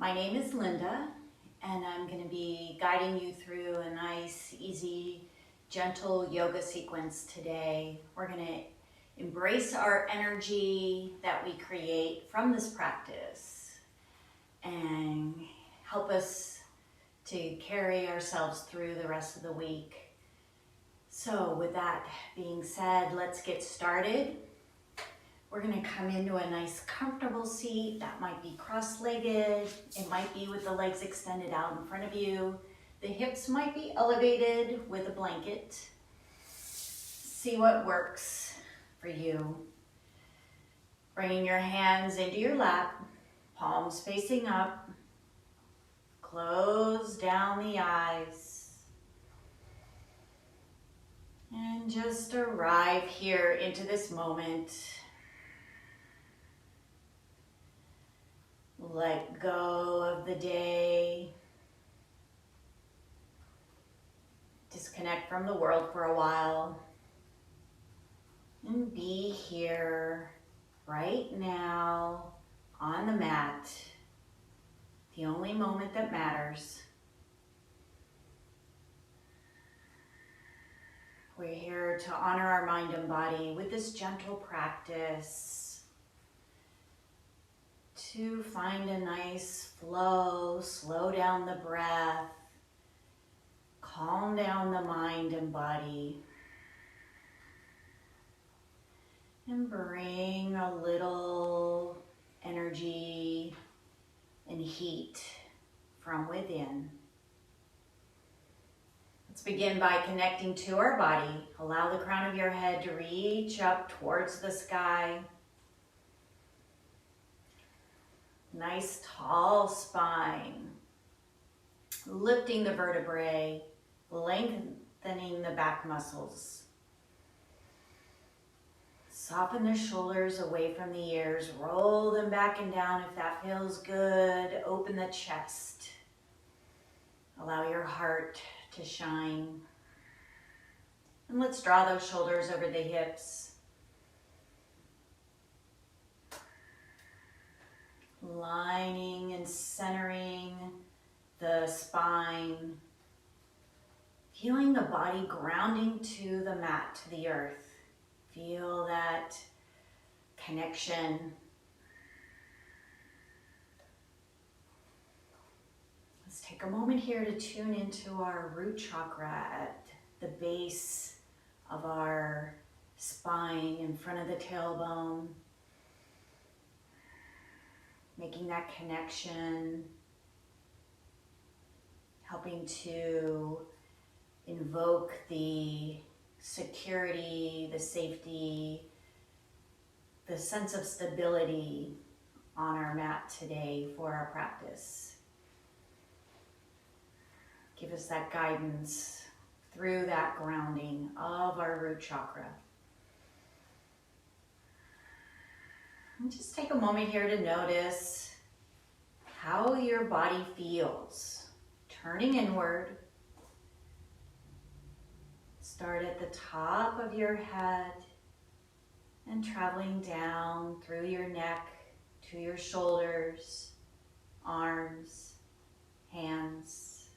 My name is Linda, and I'm going to be guiding you through a nice, easy, gentle yoga sequence today. We're going to embrace our energy that we create from this practice and help us to carry ourselves through the rest of the week. So with that being said, let's get started. We're going to come into a nice comfortable seat. That might be cross-legged. It might be with the legs extended out in front of you. The hips might be elevated with a blanket. See what works for you. Bringing your hands into your lap, palms facing up. Close down the eyes. And just arrive here into this moment. Let go of the day. Disconnect from the world for a while. And be here right now on the mat. The only moment that matters. We're here to honor our mind and body with this gentle practice. To find a nice flow, slow down the breath, calm down the mind and body, and bring a little energy and heat from within. Let's begin by connecting to our body. Allow the crown of your head to reach up towards the sky. Nice tall spine, lifting the vertebrae, lengthening the back muscles. Soften the shoulders away from the ears, roll them back and down if that feels good. Open the chest. Allow your heart to shine. And let's draw those shoulders over the hips. Lining and centering the spine. Feeling the body grounding to the mat, to the earth. Feel that connection. Let's take a moment here to tune into our root chakra at the base of our spine, in front of the tailbone. Making that connection, helping to invoke the security, the safety, the sense of stability on our mat today for our practice. Give us that guidance through that grounding of our root chakra. And just take a moment here to notice how your body feels. Turning inward. Start at the top of your head and traveling down through your neck to your shoulders, arms, hands.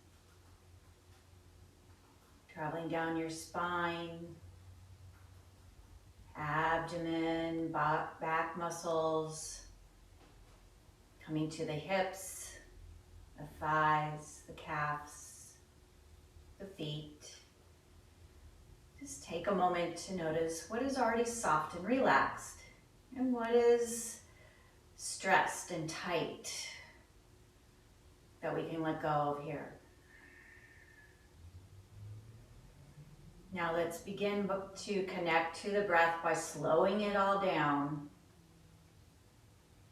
Traveling down your spine, abdomen, back muscles, coming to the hips, the thighs, the calves, the feet. Just take a moment to notice what is already soft and relaxed and what is stressed and tight that we can let go of here. Now let's begin to connect to the breath by slowing it all down.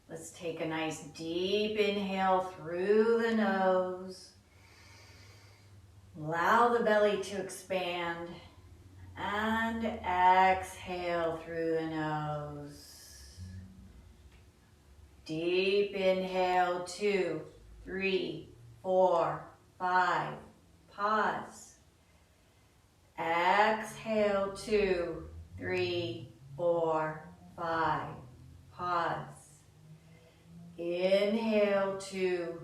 Let's take a nice deep inhale through the nose. Allow the belly to expand. And exhale through the nose. Deep inhale, 2, 3, 4, 5. Pause. Exhale, 2, 3, 4, 5. Pause. Inhale, 2,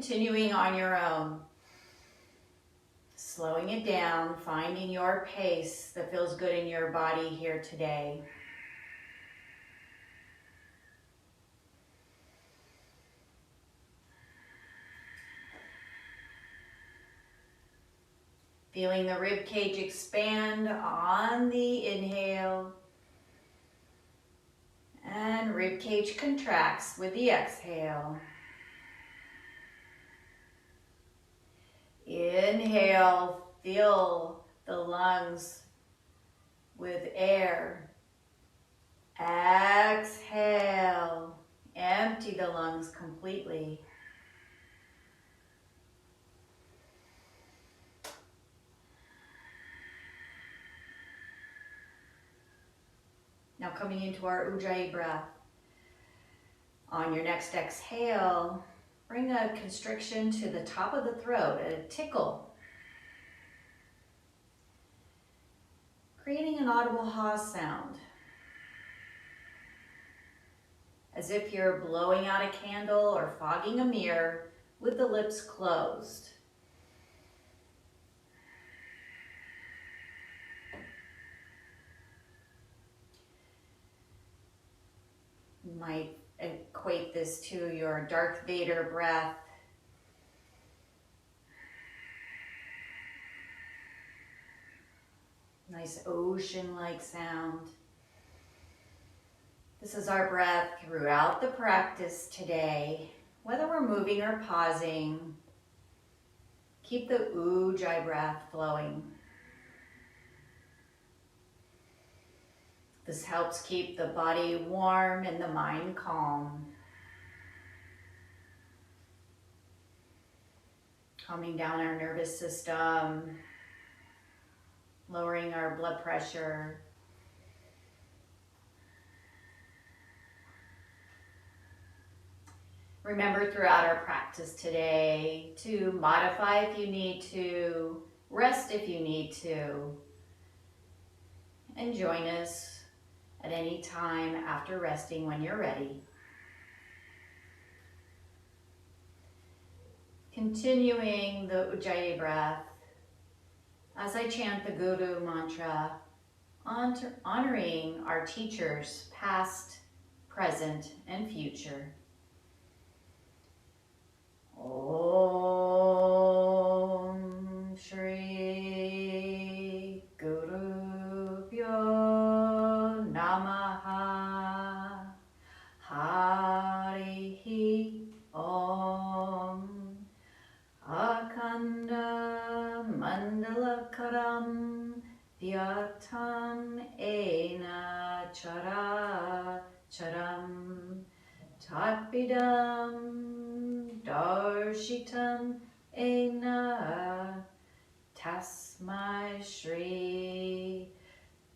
continuing on your own. Slowing it down, finding your pace that feels good in your body here today. Feeling the rib cage expand on the inhale. And rib cage contracts with the exhale. Inhale, fill the lungs with air. Exhale, empty the lungs completely. Now coming into our Ujjayi breath. On your next exhale, bring a constriction to the top of the throat, a tickle. Creating an audible ha sound. As if you're blowing out a candle or fogging a mirror with the lips closed. You might equate this to your Darth Vader breath. Nice ocean-like sound. This is our breath throughout the practice today. Whether we're moving or pausing, keep the Ujjayi breath flowing. This helps keep the body warm and the mind calm. Calming down our nervous system, lowering our blood pressure. Remember throughout our practice today to modify if you need to, rest if you need to, and join us at any time after resting when you're ready. Continuing the Ujjayi breath as I chant the Guru mantra, honoring our teachers past, present, and future. Om Shri Guru Pyo Namaha Harihi Om Akanda Mandalakaram Vyatam Ena Chara Charam Tatpidam Darshitam Ena Tasmai Shri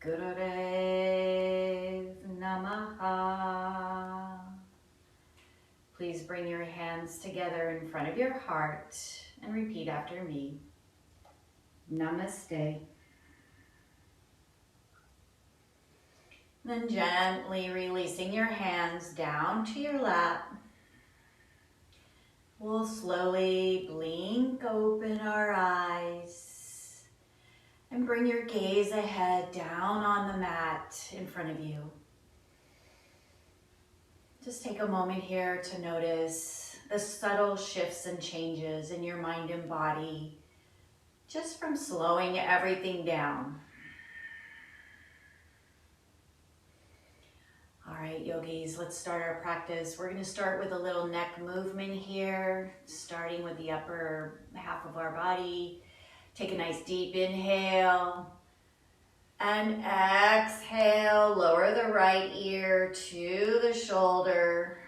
Gurudev Namaha. Please bring your hands together in front of your heart and repeat after me. Namaste. Then gently releasing your hands down to your lap. We'll slowly blink open our eyes and bring your gaze ahead down on the mat in front of you. Just take a moment here to notice the subtle shifts and changes in your mind and body just from slowing everything down. All right, yogis, let's start our practice. We're going to start with a little neck movement here, starting with the upper half of our body. Take a nice deep inhale and exhale. Lower the right ear to the shoulder.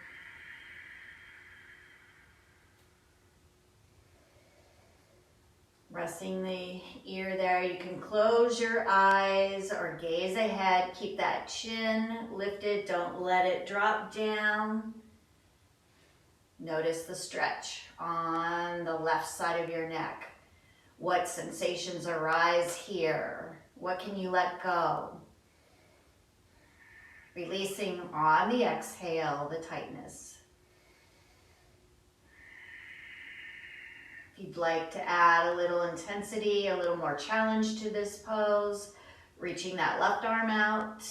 Resting the ear there, you can close your eyes or gaze ahead. Keep that chin lifted, don't let it drop down. Notice the stretch on the left side of your neck. What sensations arise here? What can you let go? Releasing on the exhale, the tightness. If you'd like to add a little intensity, a little more challenge to this pose, reaching that left arm out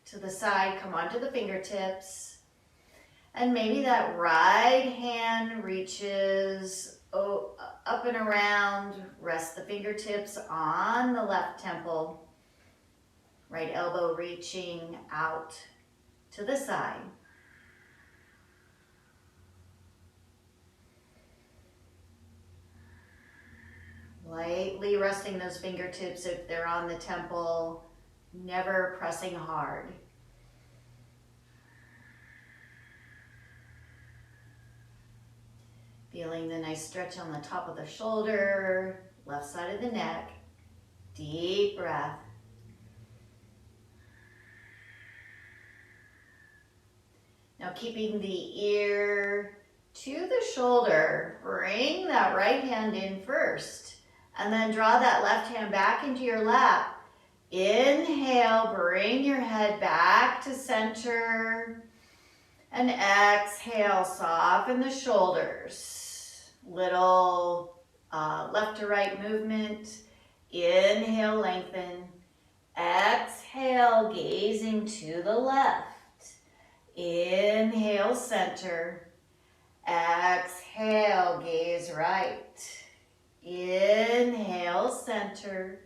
to the side, come onto the fingertips. And maybe that right hand reaches up and around. Rest the fingertips on the left temple. Right elbow reaching out to the side. Lightly resting those fingertips if they're on the temple, never pressing hard. Feeling the nice stretch on the top of the shoulder, left side of the neck. Deep breath. Now keeping the ear to the shoulder, bring that right hand in first. And then draw that left hand back into your lap. Inhale, bring your head back to center. And exhale, soften the shoulders. Little left to right movement. Inhale, lengthen. Exhale, gazing to the left. Inhale, center. Exhale, gaze right. Inhale, center.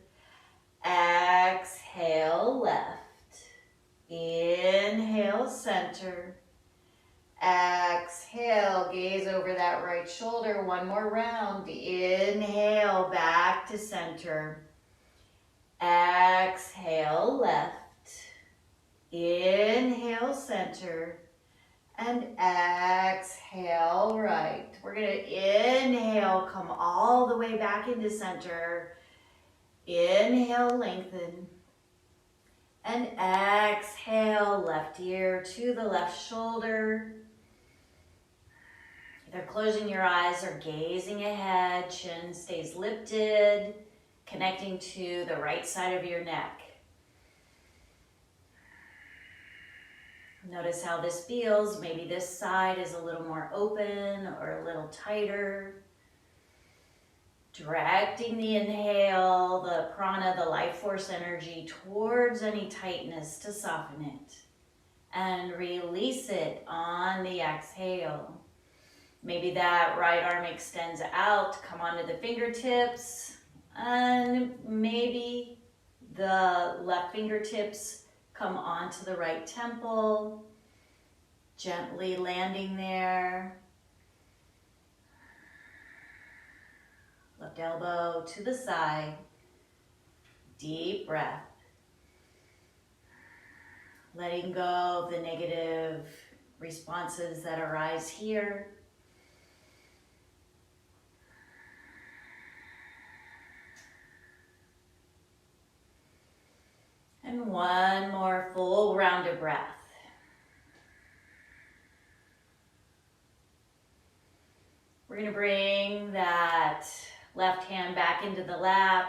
Exhale, left. Inhale, center. Exhale, gaze over that right shoulder. One more round. Inhale, back to center. Exhale, left. Inhale, center. And exhale, right. We're going to inhale, come all the way back into center. Inhale, lengthen. And exhale, left ear to the left shoulder. Either closing your eyes or gazing ahead. Chin stays lifted, connecting to the right side of your neck. Notice how this feels. Maybe this side is a little more open or a little tighter. Directing the inhale, the prana, the life force energy towards any tightness to soften it. And release it on the exhale. Maybe that right arm extends out, come onto the fingertips. And maybe the left fingertips come onto the right temple, gently landing there. Left elbow to the side. Deep breath. Letting go of the negative responses that arise here. And one more full round of breath. We're going to bring that left hand back into the lap,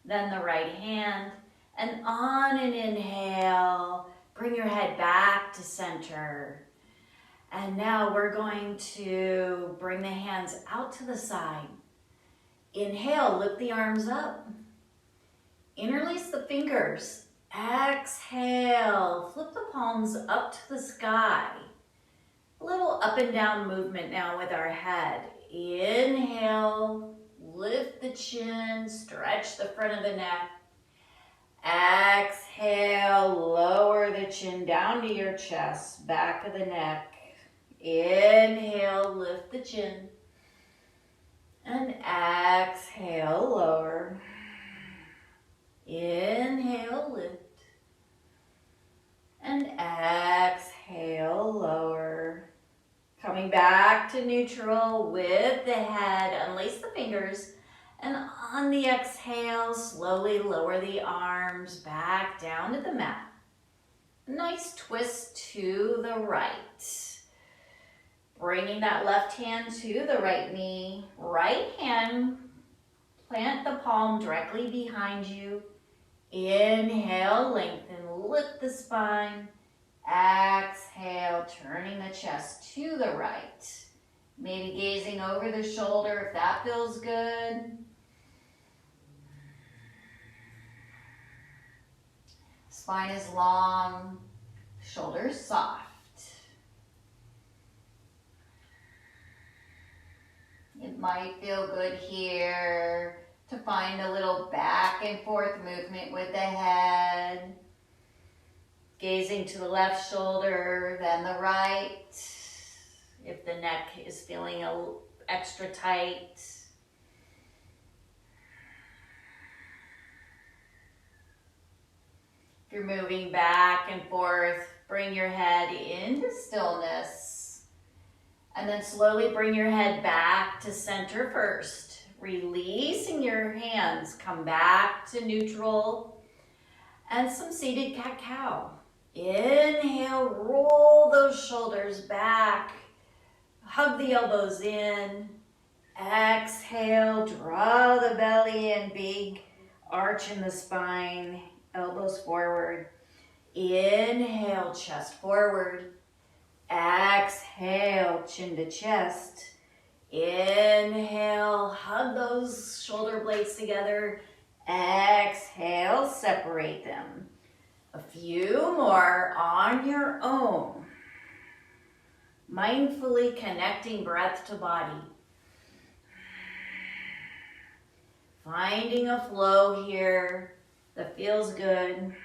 then the right hand. And on an inhale, bring your head back to center. And now we're going to bring the hands out to the side. Inhale, lift the arms up. Interlace the fingers. Exhale, flip the palms up to the sky. A little up and down movement now with our head. Inhale, lift the chin, stretch the front of the neck. Exhale, lower the chin down to your chest, back of the neck. Inhale, lift the chin. And exhale, lower. Inhale, lift. And exhale, lower. Coming back to neutral with the head. Unlace the fingers. And on the exhale, slowly lower the arms back down to the mat. Nice twist to the right. Bringing that left hand to the right knee. Right hand, plant the palm directly behind you. Inhale, lengthen, lift the spine. Exhale, turning the chest to the right. Maybe gazing over the shoulder if that feels good. Spine is long, shoulders soft. It might feel good here to find a little back and forth movement with the head. Gazing to the left shoulder, then the right. If the neck is feeling extra tight. If you're moving back and forth, bring your head into stillness. And then slowly bring your head back to center first. Releasing your hands, come back to neutral. And some seated cat-cow. Inhale, roll those shoulders back. Hug the elbows in. Exhale, draw the belly in, big arch in the spine, elbows forward. Inhale, chest forward. Exhale, chin to chest. Inhale, hug those shoulder blades together. Exhale, separate them. A few more on your own. Mindfully connecting breath to body. Finding a flow here that feels good.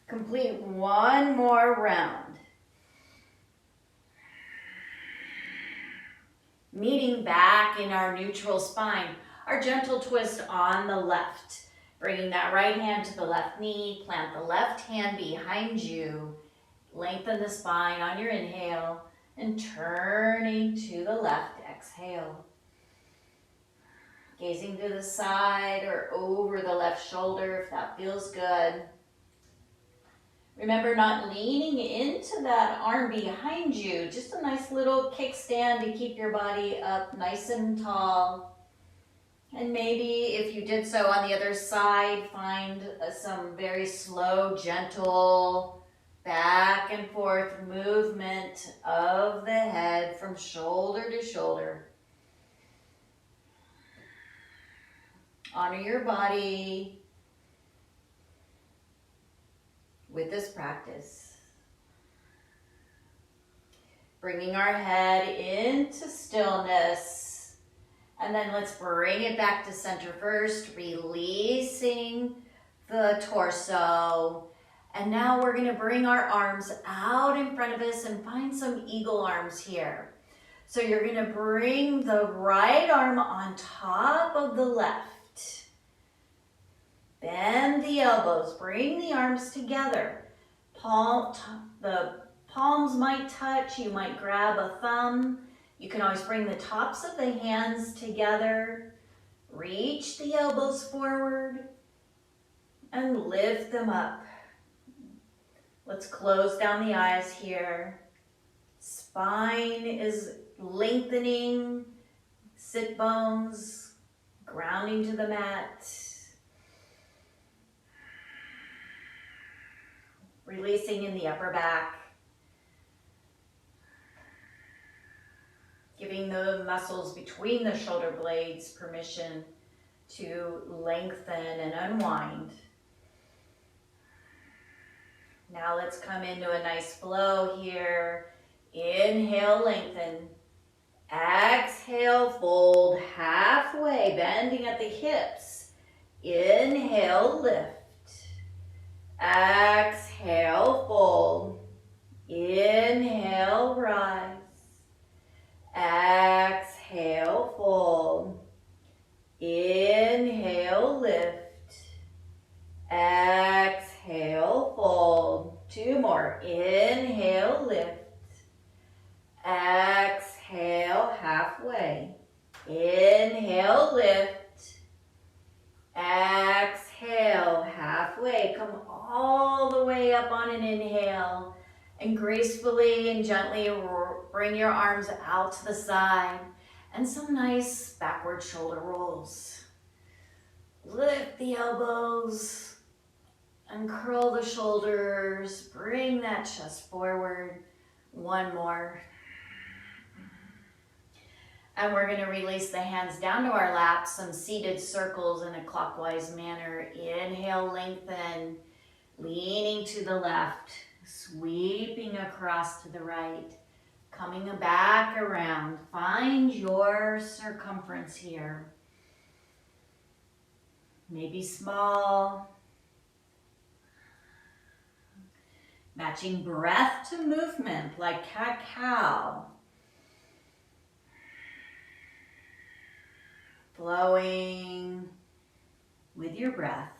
Complete one more round. Meeting back in our neutral spine. Our gentle twist on the left. Bringing that right hand to the left knee. Plant the left hand behind you. Lengthen the spine on your inhale. And turning to the left, exhale. Gazing to the side or over the left shoulder if that feels good. Remember not leaning into that arm behind you. Just a nice little kickstand to keep your body up nice and tall. And maybe if you did so on the other side, find some very slow, gentle, back and forth movement of the head from shoulder to shoulder. Honor your body with this practice. Bringing our head into stillness. And then let's bring it back to center first, releasing the torso. And now we're going to bring our arms out in front of us and find some eagle arms here. So you're going to bring the right arm on top of the left. Bend the elbows, bring the arms together. The palms might touch, you might grab a thumb. You can always bring the tops of the hands together. Reach the elbows forward and lift them up. Let's close down the eyes here. Spine is lengthening, sit bones grounding to the mat. Releasing in the upper back. Giving the muscles between the shoulder blades permission to lengthen and unwind. Now let's come into a nice flow here. Inhale, lengthen. Exhale, fold halfway, bending at the hips. Inhale, lift. Exhale, fold. Inhale, rise. Exhale, fold. Inhale, lift. Exhale, fold. Two more. Inhale, lift. Exhale, halfway. Inhale, lift. Exhale, halfway. Come all the way up on an inhale. And gracefully and gently bring your arms out to the side. And some nice backward shoulder rolls. Lift the elbows and curl the shoulders. Bring that chest forward. One more. And we're going to release the hands down to our lap, some seated circles in a clockwise manner. Inhale, lengthen, leaning to the left, sweeping across to the right, coming back around. Find your circumference here. Maybe small. Matching breath to movement like cat-cow. Flowing with your breath.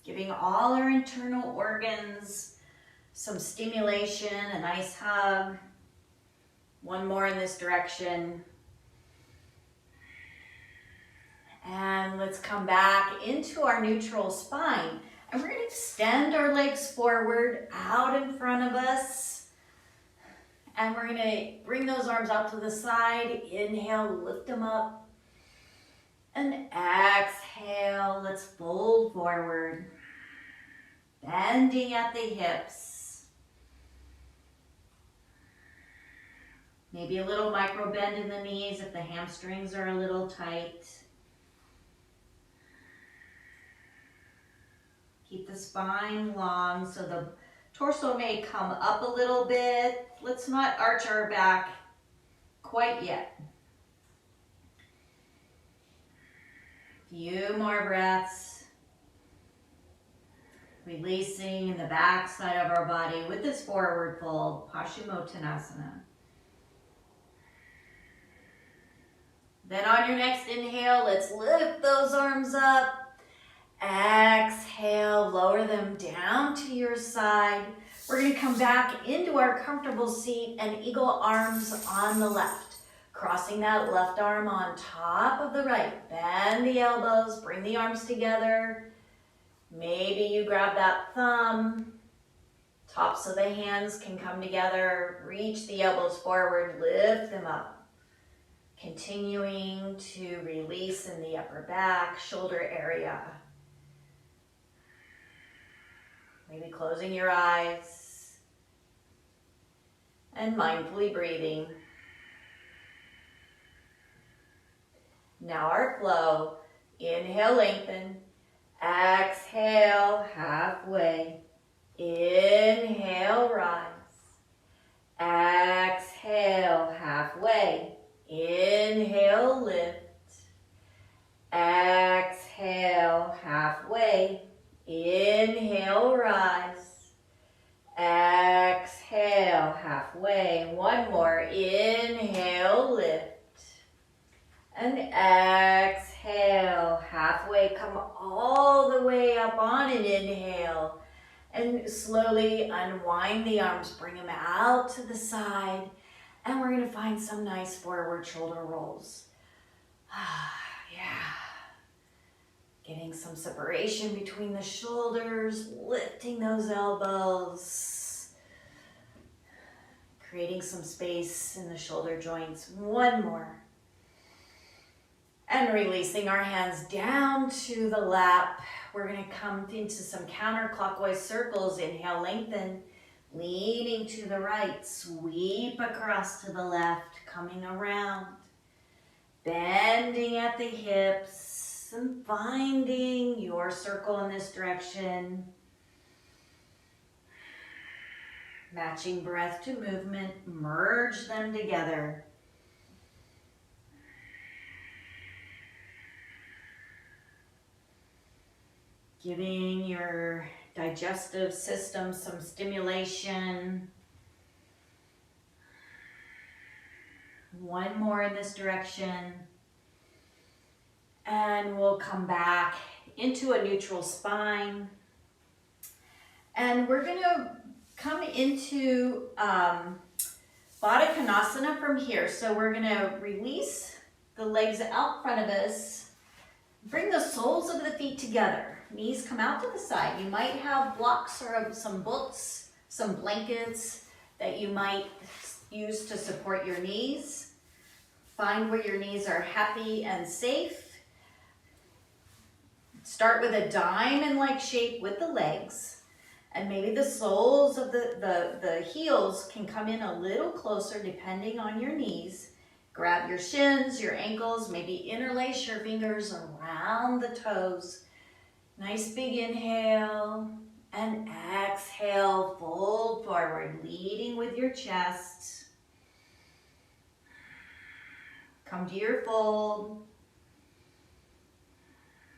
Giving all our internal organs some stimulation, a nice hug. One more in this direction. And let's come back into our neutral spine. And we're going to extend our legs forward, out in front of us. And we're going to bring those arms out to the side. Inhale, lift them up. And exhale, let's fold forward. Bending at the hips. Maybe a little micro bend in the knees if the hamstrings are a little tight. Keep the spine long so the torso may come up a little bit. Let's not arch our back quite yet. Few more breaths. Releasing in the back side of our body with this forward fold, Paschimottanasana. Then on your next inhale, let's lift those arms up. Exhale, lower them down to your side. We're going to come back into our comfortable seat and eagle arms on the left. Crossing that left arm on top of the right. Bend the elbows, bring the arms together. Maybe you grab that thumb. Tops of the hands can come together. Reach the elbows forward, lift them up. Continuing to release in the upper back, shoulder area. Maybe closing your eyes and mindfully breathing. Now our flow. Inhale, lengthen. Exhale, halfway. Inhale, rise. Exhale, halfway. Inhale, lift. Exhale, halfway. Inhale, rise. Exhale, halfway. One more. Inhale, lift. And exhale, halfway. Come all the way up on an inhale. And slowly unwind the arms. Bring them out to the side. And we're going to find some nice forward shoulder rolls. Yeah. Getting some separation between the shoulders, lifting those elbows, creating some space in the shoulder joints. One more. And releasing our hands down to the lap. We're going to come into some counterclockwise circles. Inhale, lengthen, leaning to the right, sweep across to the left, coming around, bending at the hips. And finding your circle in this direction. Matching breath to movement, merge them together. Giving your digestive system some stimulation. One more in this direction. And we'll come back into a neutral spine. And we're going to come into Baddha Konasana from here. So we're going to release the legs out front of us. Bring the soles of the feet together. Knees come out to the side. You might have blocks or some books, some blankets that you might use to support your knees. Find where your knees are happy and safe. Start with a diamond-like shape with the legs. And maybe the soles of the heels can come in a little closer depending on your knees. Grab your shins, your ankles, maybe interlace your fingers around the toes. Nice big inhale and exhale, fold forward, leading with your chest. Come to your fold,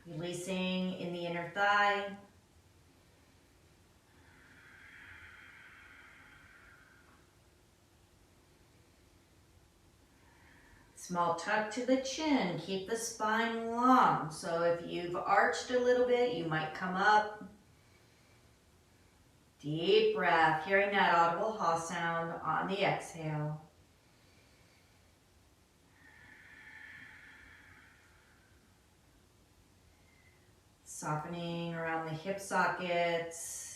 releasing in the inner thigh. Small tuck to the chin, keep the spine long. So if you've arched a little bit, you might come up. Deep breath, hearing that audible ha sound on the exhale. Softening around the hip sockets.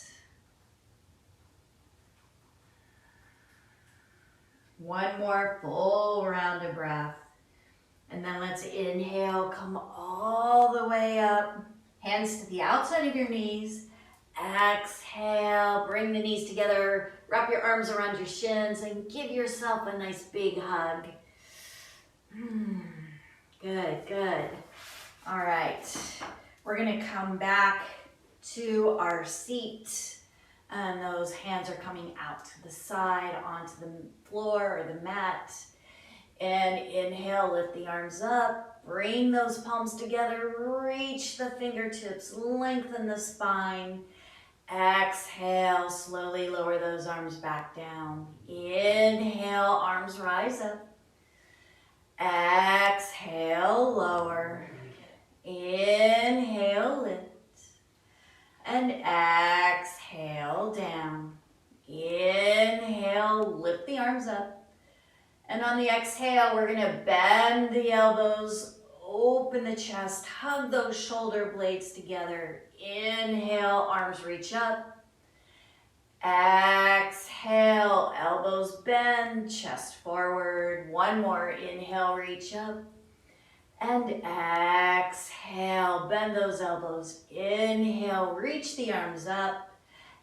One more full round of breath. And then let's inhale, come all the way up. Hands to the outside of your knees. Exhale, bring the knees together. Wrap your arms around your shins and give yourself a nice big hug. Good, good. All right, we're gonna come back to our seat. And those hands are coming out to the side, onto the floor or the mat. And inhale, lift the arms up, bring those palms together, reach the fingertips, lengthen the spine. Exhale, slowly lower those arms back down. Inhale, arms rise up. Exhale, lower. Inhale, lift. And exhale, down. Inhale, lift the arms up. And on the exhale, we're gonna bend the elbows, open the chest, hug those shoulder blades together. Inhale, arms reach up. Exhale, elbows bend, chest forward. One more, inhale, reach up. And exhale, bend those elbows. Inhale, reach the arms up.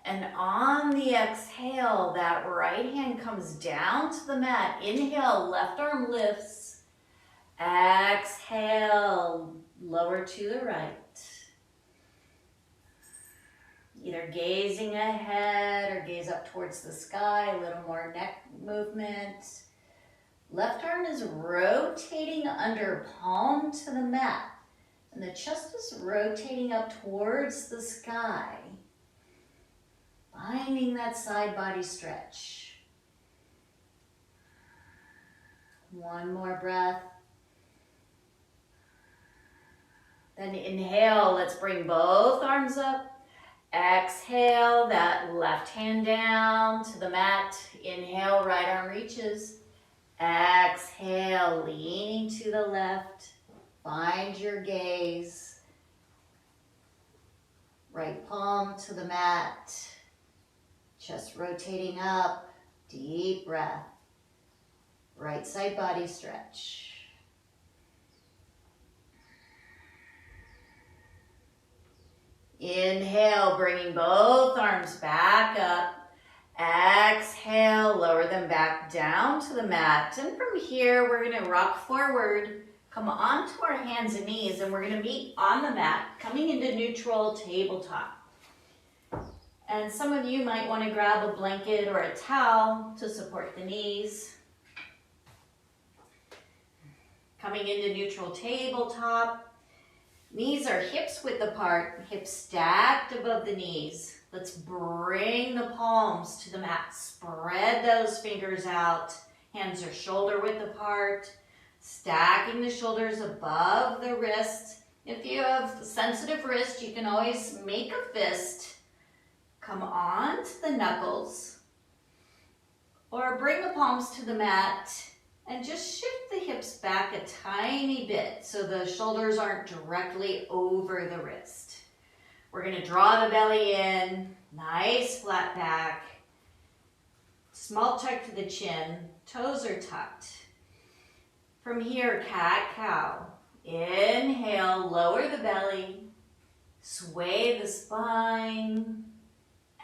And on the exhale, that right hand comes down to the mat. Inhale, left arm lifts. Exhale, lower to the right. Either gazing ahead or gaze up towards the sky, a little more neck movement. Left arm is rotating under palm to the mat. And the chest is rotating up towards the sky. Finding that side body stretch. One more breath. Then inhale, let's bring both arms up. Exhale, that left hand down to the mat. Inhale, right arm reaches. Exhale, leaning to the left. Find your gaze. Right palm to the mat. Chest rotating up, deep breath. Right side body stretch. Inhale, bringing both arms back up. Exhale, lower them back down to the mat. And from here, we're gonna rock forward, come onto our hands and knees, and we're gonna meet on the mat, coming into neutral tabletop. And some of you might want to grab a blanket or a towel to support the knees. Coming into neutral tabletop. Knees are hips width apart, hips stacked above the knees. Let's bring the palms to the mat. Spread those fingers out. Hands are shoulder width apart. Stacking the shoulders above the wrist. If you have sensitive wrist, you can always make a fist. Come on to the knuckles, or bring the palms to the mat and just shift the hips back a tiny bit so the shoulders aren't directly over the wrist. We're gonna draw the belly in, nice flat back, small tuck to the chin, toes are tucked. From here, cat-cow. Inhale, lower the belly, sway the spine.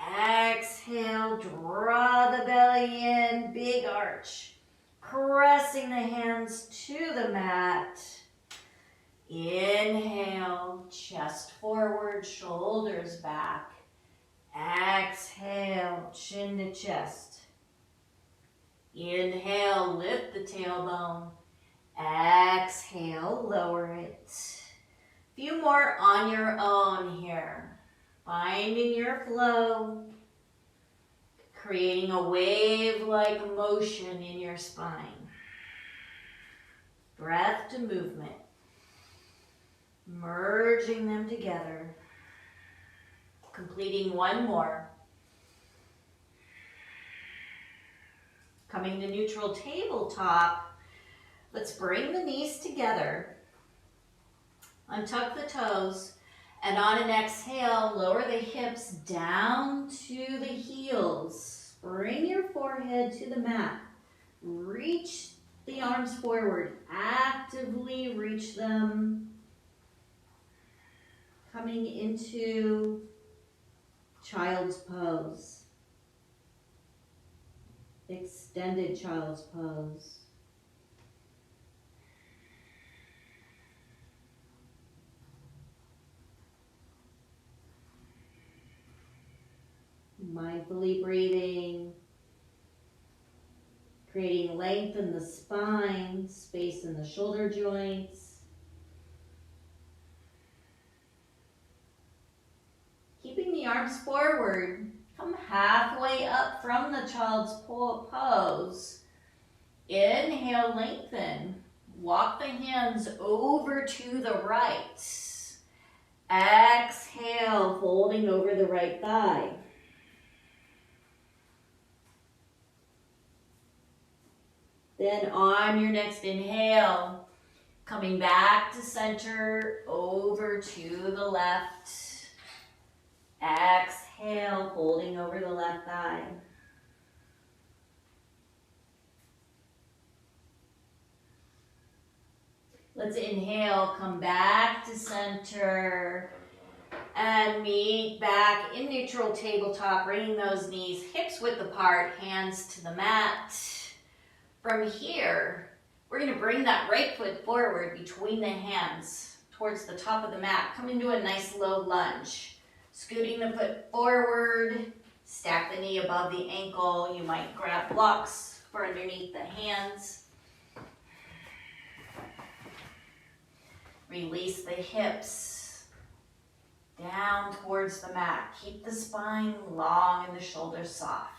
Exhale, draw the belly in, big arch. Pressing the hands to the mat. Inhale, chest forward, shoulders back. Exhale, chin to chest. Inhale, lift the tailbone. Exhale, lower it. Few more on your own here. Finding your flow. Creating a wave-like motion in your spine. Breath to movement. Merging them together. Completing one more. Coming to neutral tabletop. Let's bring the knees together. Untuck the toes. And on an exhale, lower the hips down to the heels. Bring your forehead to the mat. Reach the arms forward. Actively reach them. Coming into child's pose. Extended child's pose. Mindfully breathing, creating length in the spine, space in the shoulder joints. Keeping the arms forward, come halfway up from the child's pose. Inhale, lengthen. Walk the hands over to the right. Exhale, folding over the right thigh. Then on your next inhale, coming back to center, over to the left. Exhale, folding over the left thigh. Let's inhale, come back to center, and meet back in neutral tabletop, bringing those knees hips width apart, hands to the mat. From here, we're going to bring that right foot forward between the hands towards the top of the mat. Come into a nice low lunge. Scooting the foot forward, stack the knee above the ankle. You might grab blocks for underneath the hands. Release the hips down towards the mat. Keep the spine long and the shoulders soft.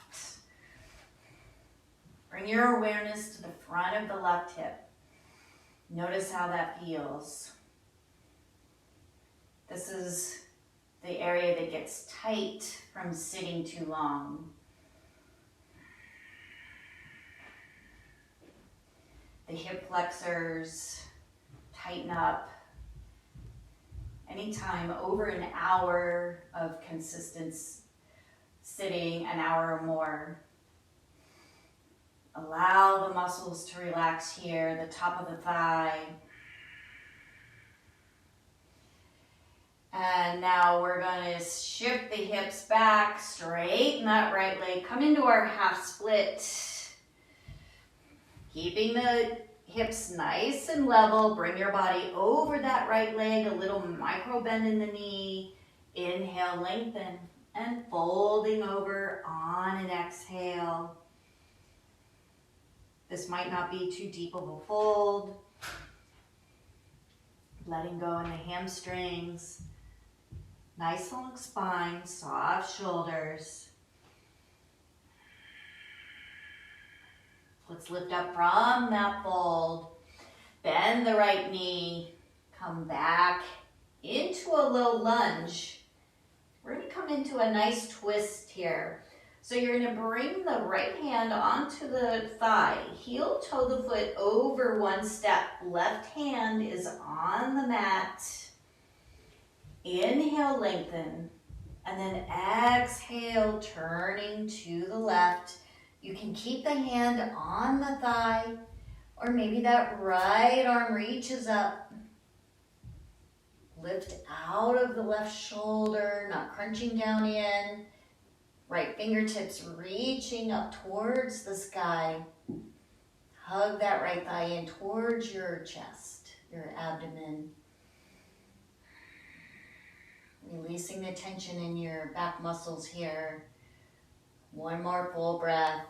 Bring your awareness to the front of the left hip. Notice how that feels. This is the area that gets tight from sitting too long. The hip flexors tighten up. Anytime over an hour of consistent sitting, an hour or more, allow the muscles to relax here, the top of the thigh. And now we're going to shift the hips back, straighten that right leg, come into our half split. Keeping the hips nice and level, bring your body over that right leg, a little micro bend in the knee. Inhale, lengthen, and folding over on an exhale. This might not be too deep of a fold. Letting go in the hamstrings. Nice long spine, soft shoulders. Let's lift up from that fold. Bend the right knee. Come back into a low lunge. We're going to come into a nice twist here. So you're going to bring the right hand onto the thigh. Heel toe the foot over one step. Left hand is on the mat. Inhale, lengthen. And then exhale, turning to the left. You can keep the hand on the thigh, or maybe that right arm reaches up. Lift out of the left shoulder, not crunching down in. Right fingertips reaching up towards the sky. Hug that right thigh in towards your chest, your abdomen. Releasing the tension in your back muscles here. One more full breath.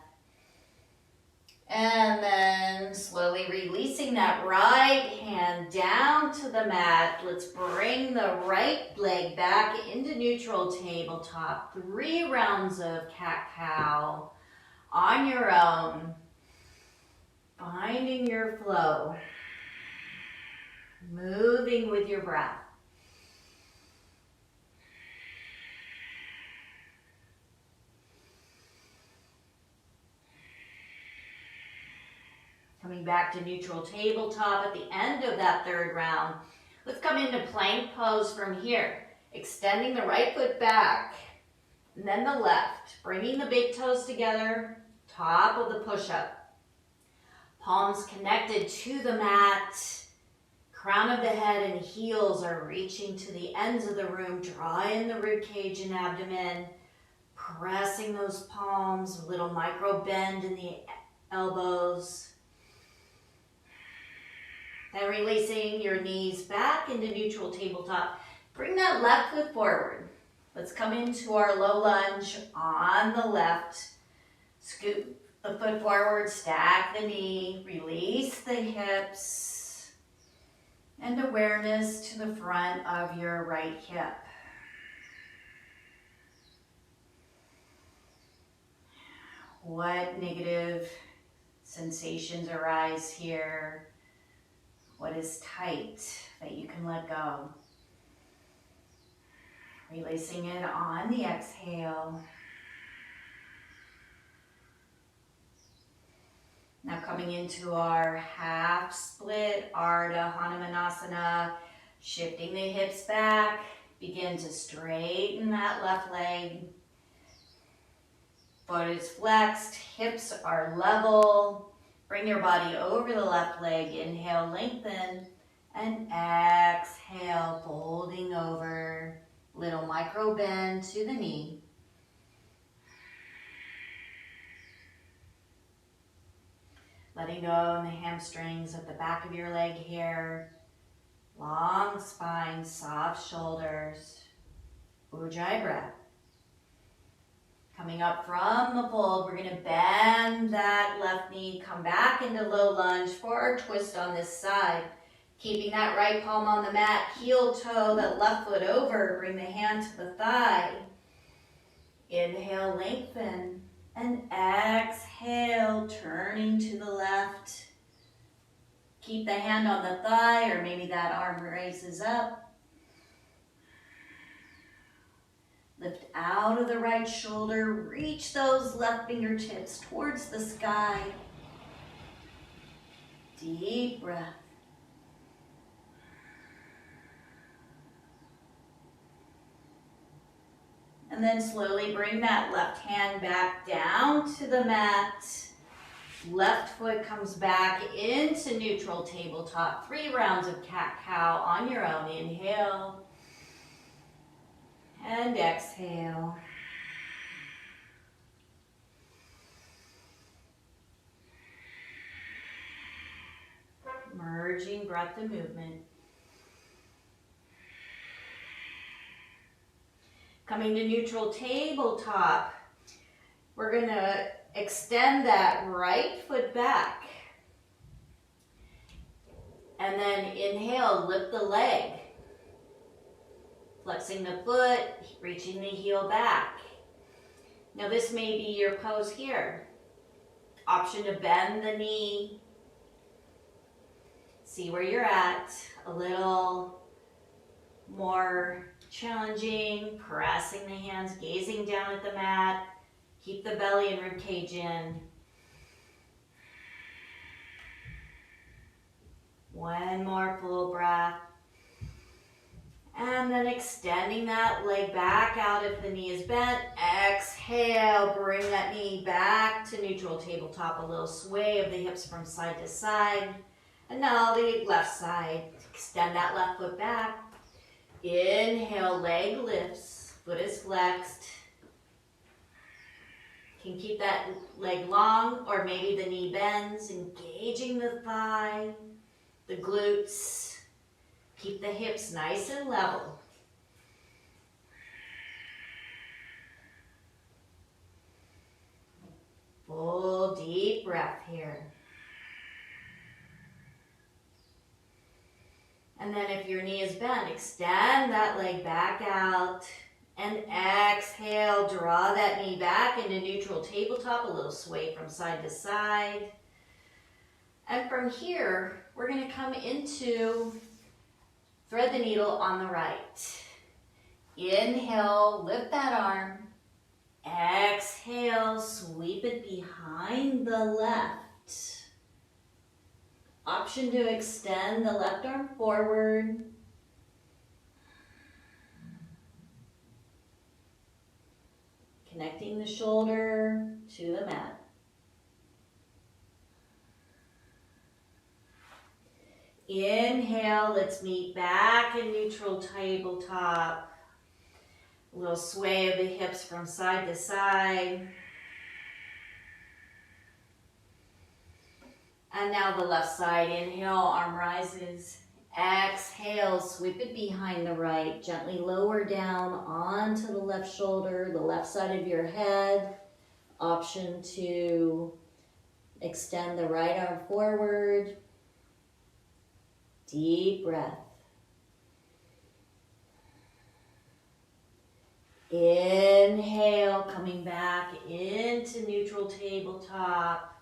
And then slowly releasing that right hand down to the mat. Let's bring the right leg back into neutral tabletop. 3 rounds of cat-cow on your own. Finding your flow. Moving with your breath. Coming back to neutral tabletop at the end of that 3rd round. Let's come into plank pose from here. Extending the right foot back, and then the left. Bringing the big toes together, top of the push-up. Palms connected to the mat. Crown of the head and heels are reaching to the ends of the room. Draw in the rib cage and abdomen. Pressing those palms, a little micro bend in the elbows. Then releasing your knees back into neutral tabletop. Bring that left foot forward. Let's come into our low lunge on the left. Scoop the foot forward, stack the knee, release the hips, and awareness to the front of your right hip. What negative sensations arise here? What is tight that you can let go? Releasing it on the exhale. Now coming into our half split Ardha Hanumanasana, shifting the hips back, begin to straighten that left leg. Foot is flexed, hips are level. Bring your body over the left leg, inhale, lengthen, and exhale, folding over. Little micro bend to the knee. Letting go in the hamstrings at the back of your leg here. Long spine, soft shoulders. Ujjayi breath. Coming up from the fold, we're going to bend that left knee, come back into low lunge for our twist on this side. Keeping that right palm on the mat, heel toe, that left foot over, bring the hand to the thigh. Inhale, lengthen, and exhale, turning to the left. Keep the hand on the thigh, or maybe that arm raises up. Lift out of the right shoulder, reach those left fingertips towards the sky. Deep breath. And then slowly bring that left hand back down to the mat. Left foot comes back into neutral tabletop. 3 rounds of cat-cow on your own. Inhale. And exhale. Merging breath and movement. Coming to neutral tabletop, we're going to extend that right foot back. And then inhale, lift the leg. Flexing the foot, reaching the heel back. Now this may be your pose here. Option to bend the knee. See where you're at. A little more challenging, pressing the hands, gazing down at the mat. Keep the belly and rib cage in. One more full breath. And then extending that leg back out if the knee is bent. Exhale, bring that knee back to neutral tabletop. A little sway of the hips from side to side. And now the left side. Extend that left foot back. Inhale, leg lifts, foot is flexed. Can keep that leg long, or maybe the knee bends, engaging the thigh, the glutes. Keep the hips nice and level. Full deep breath here. And then if your knee is bent, extend that leg back out. And exhale, draw that knee back into neutral tabletop, a little sway from side to side. And from here, we're going to come into thread the needle on the right. Inhale, lift that arm. Exhale, sweep it behind the left. Option to extend the left arm forward. Connecting the shoulder to the mat. Inhale, let's meet back in neutral tabletop. A little sway of the hips from side to side. And now the left side. Inhale, arm rises. Exhale, sweep it behind the right. Gently lower down onto the left shoulder, the left side of your head. Option to extend the right arm forward. Deep breath. Inhale, coming back into neutral tabletop,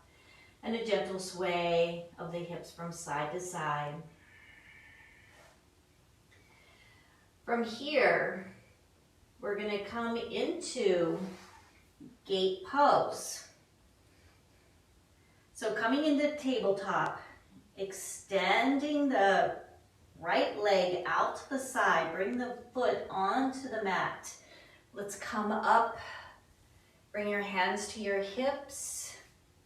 and a gentle sway of the hips from side to side. From here, we're going to come into gate pose. So coming into tabletop, extending the right leg out to the side, bring the foot onto the mat. Let's come up, bring your hands to your hips.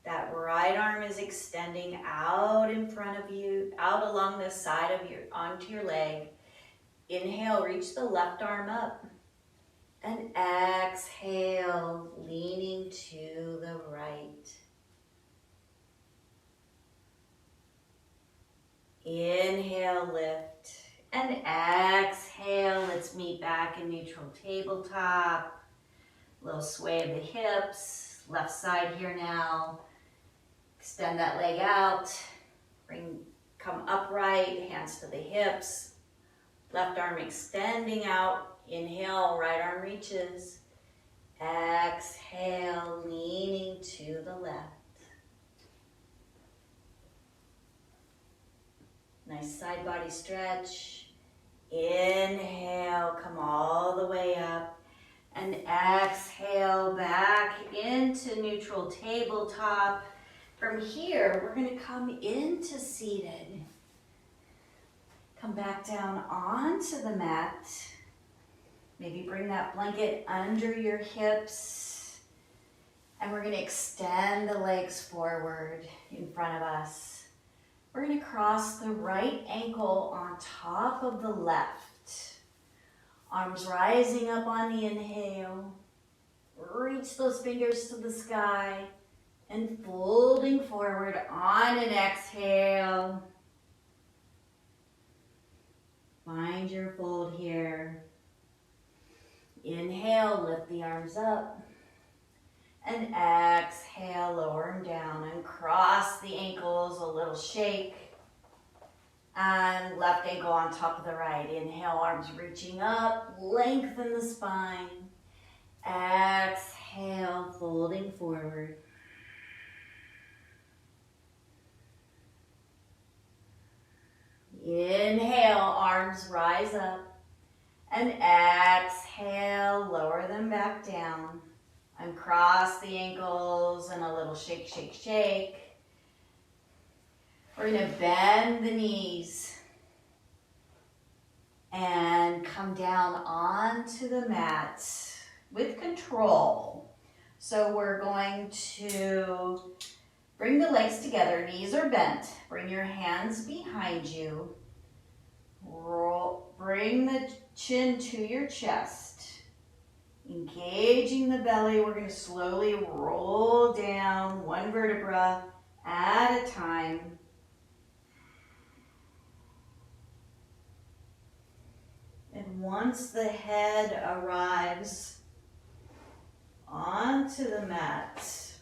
That right arm is extending out in front of you, out along the side of onto your leg. Inhale, reach the left arm up. And exhale, leaning to the right. Inhale, lift. And exhale, let's meet back in neutral tabletop. A little sway of the hips. Left side here now. Extend that leg out. Come upright, hands to the hips. Left arm extending out. Inhale, right arm reaches. Exhale, leaning to the left. Nice side body stretch. Inhale, come all the way up. And exhale, back into neutral tabletop. From here, we're going to come into seated. Come back down onto the mat. Maybe bring that blanket under your hips. And we're going to extend the legs forward in front of us. We're going to cross the right ankle on top of the left. Arms rising up on the inhale. Reach those fingers to the sky. And folding forward on an exhale. Find your fold here. Inhale, lift the arms up. And exhale, lower them down and cross the ankles, a little shake. And left ankle on top of the right. Inhale, arms reaching up, lengthen the spine. Exhale, folding forward. Inhale, arms rise up. And exhale, lower them back down. And cross the ankles and a little shake, shake, shake. We're going to bend the knees and come down onto the mat with control. So we're going to bring the legs together, knees are bent. Bring your hands behind you. Roll, bring the chin to your chest. Engaging the belly, we're going to slowly roll down one vertebra at a time. And once the head arrives onto the mat,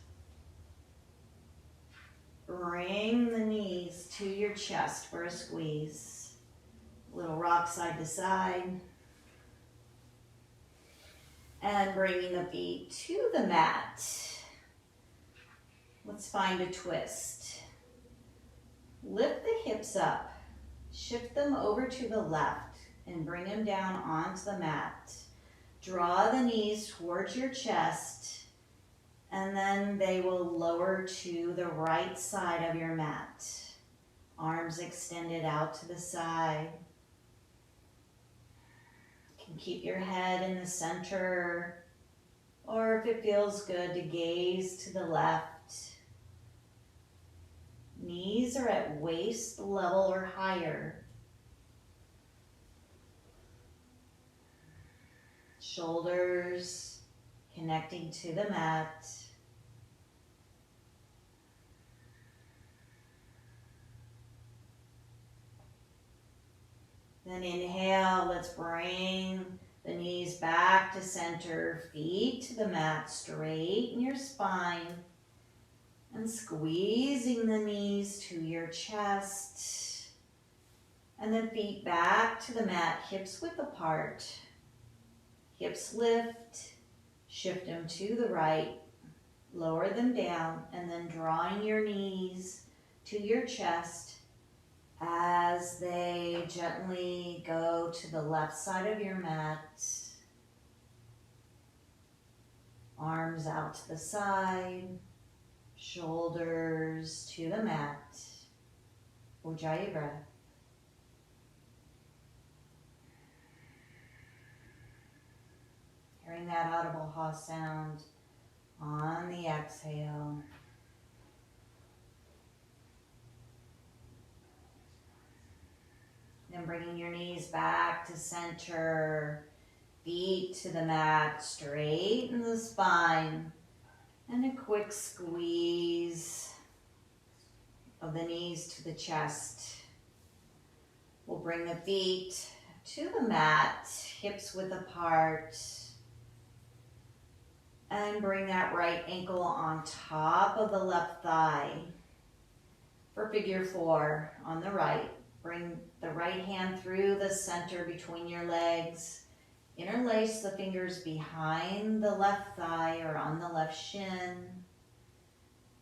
bring the knees to your chest for a squeeze. Little rock side to side. And bringing the feet to the mat. Let's find a twist. Lift the hips up. Shift them over to the left and bring them down onto the mat. Draw the knees towards your chest, and then they will lower to the right side of your mat. Arms extended out to the side. You can keep your head in the center, or if it feels good, to gaze to the left. Knees are at waist level or higher. Shoulders connecting to the mat. Then inhale, let's bring the knees back to center, feet to the mat, straighten your spine, and squeezing the knees to your chest. And then feet back to the mat, hips width apart. Hips lift, shift them to the right, lower them down, and then drawing your knees to your chest as they gently go to the left side of your mat. Arms out to the side, shoulders to the mat. Ujjayi breath. Hearing that audible ha sound on the exhale. Then bringing your knees back to center, feet to the mat, straighten the spine, and a quick squeeze of the knees to the chest. We'll bring the feet to the mat, hips width apart, and bring that right ankle on top of the left thigh. For figure 4 on the right, bring the right hand through the center between your legs. Interlace the fingers behind the left thigh or on the left shin.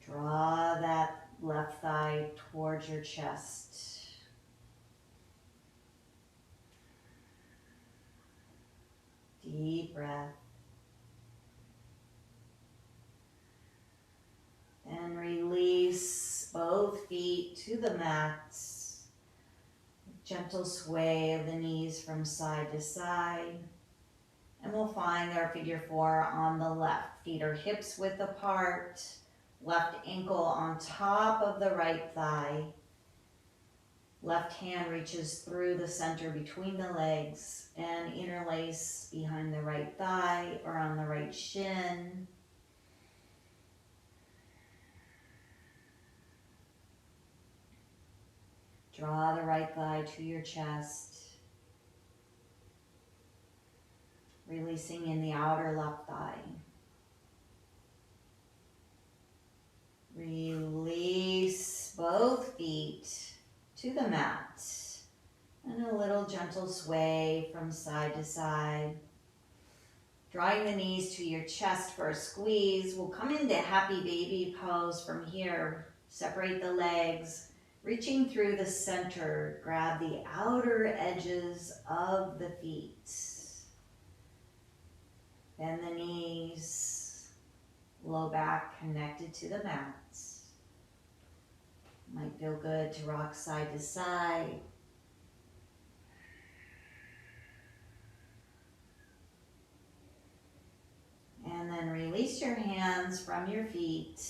Draw that left thigh towards your chest. Deep breath. And release both feet to the mats. Gentle sway of the knees from side to side. And we'll find our figure 4 on the left. Feet are hips width apart. Left ankle on top of the right thigh. Left hand reaches through the center between the legs and interlace behind the right thigh or on the right shin. Draw the right thigh to your chest, releasing in the outer left thigh. Release both feet to the mat, and a little gentle sway from side to side. Drawing the knees to your chest for a squeeze. We'll come into happy baby pose from here. Separate the legs. Reaching through the center, grab the outer edges of the feet. Bend the knees, low back connected to the mat. Might feel good to rock side to side. And then release your hands from your feet.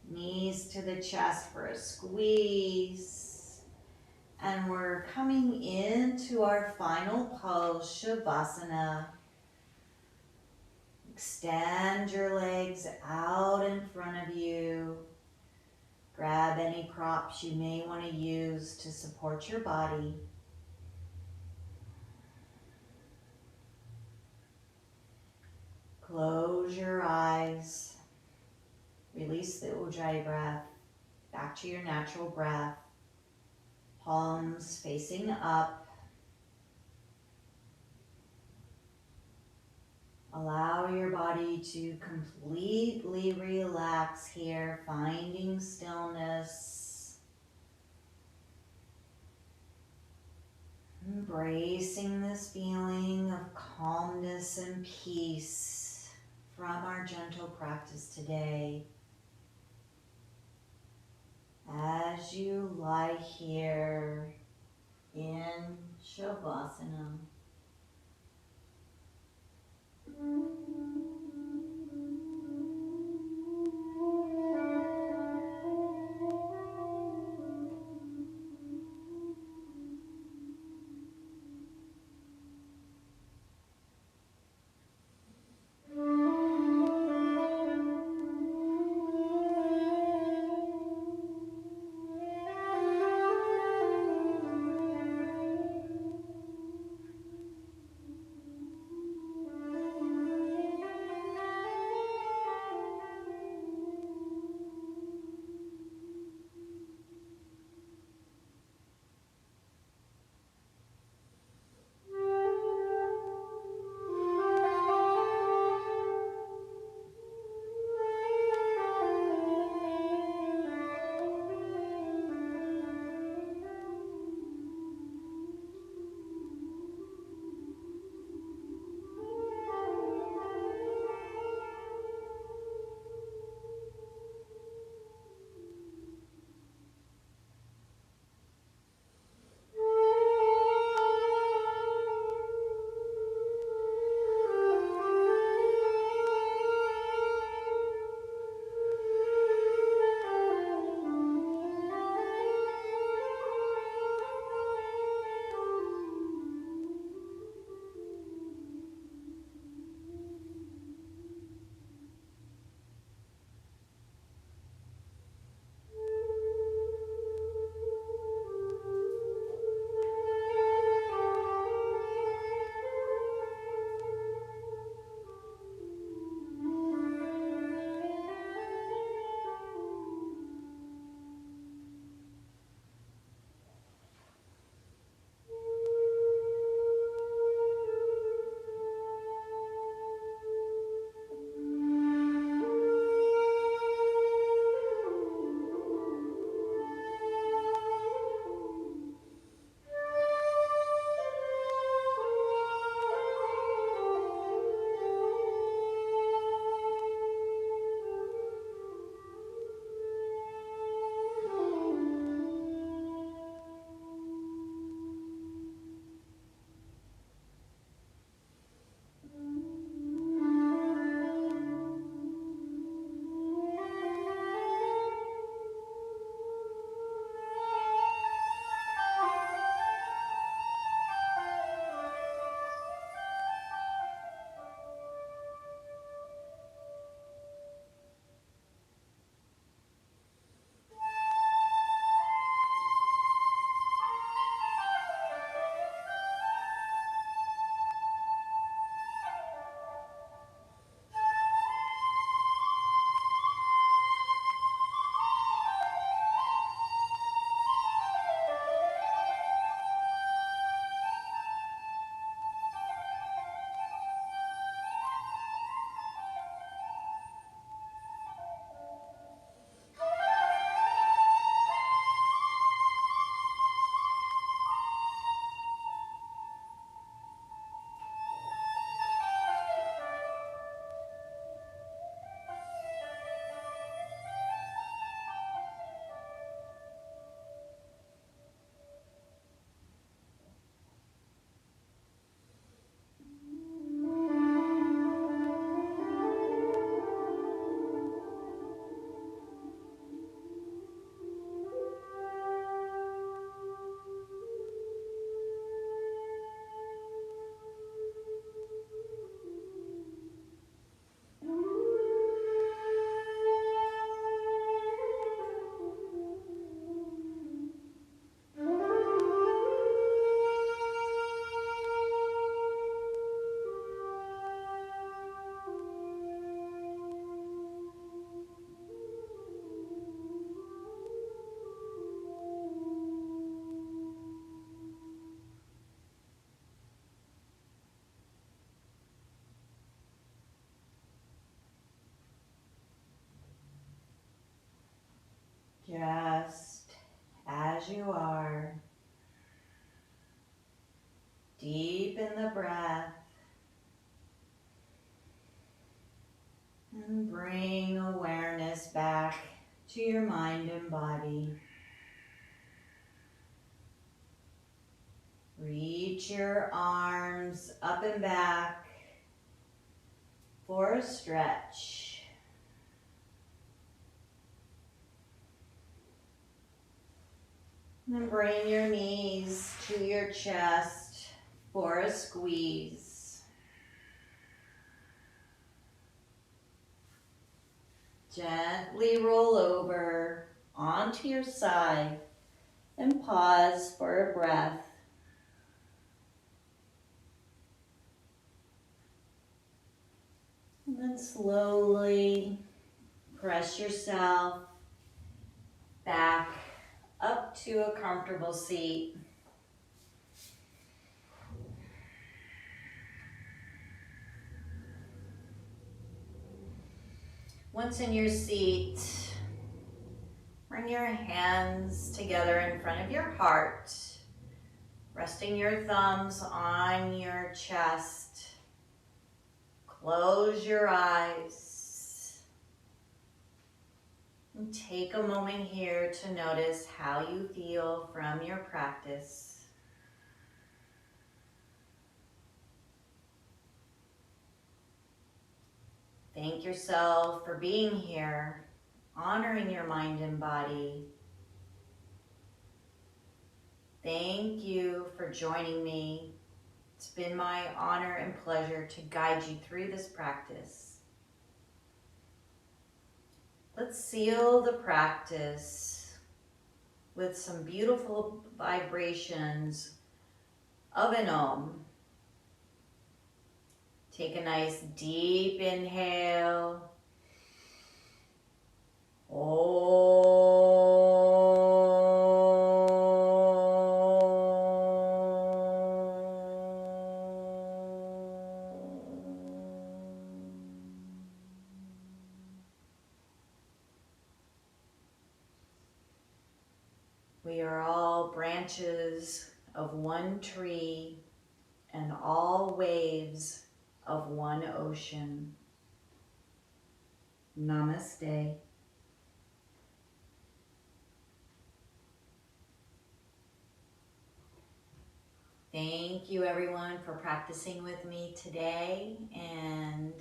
Knees to the chest for a squeeze. And we're coming into our final pose, Shavasana. Extend your legs out in front of you. Grab any props you may want to use to support your body. Close your eyes. Release the Ujjayi breath. Back to your natural breath. Palms facing up. Allow your body to completely relax here, finding stillness. Embracing this feeling of calmness and peace from our gentle practice today. As you lie here in Shavasana. Just as you are. Deepen the breath. And bring awareness back to your mind and body. Reach your arms up and back for a stretch. And then bring your knees to your chest for a squeeze. Gently roll over onto your side and pause for a breath. And then slowly press yourself back up to a comfortable seat. Once in your seat, bring your hands together in front of your heart, resting your thumbs on your chest. Close your eyes and take a moment here to notice how you feel from your practice. Thank yourself for being here, honoring your mind and body. Thank you for joining me. It's been my honor and pleasure to guide you through this practice. Let's seal the practice with some beautiful vibrations of an Om. Take a nice deep inhale. We are all branches of one tree and all waves of one ocean. Namaste. Thank you everyone for practicing with me today, and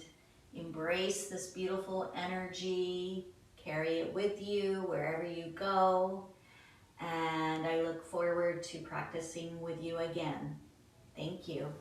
embrace this beautiful energy. Carry it with you wherever you go, and I look forward to practicing with you again. Thank you.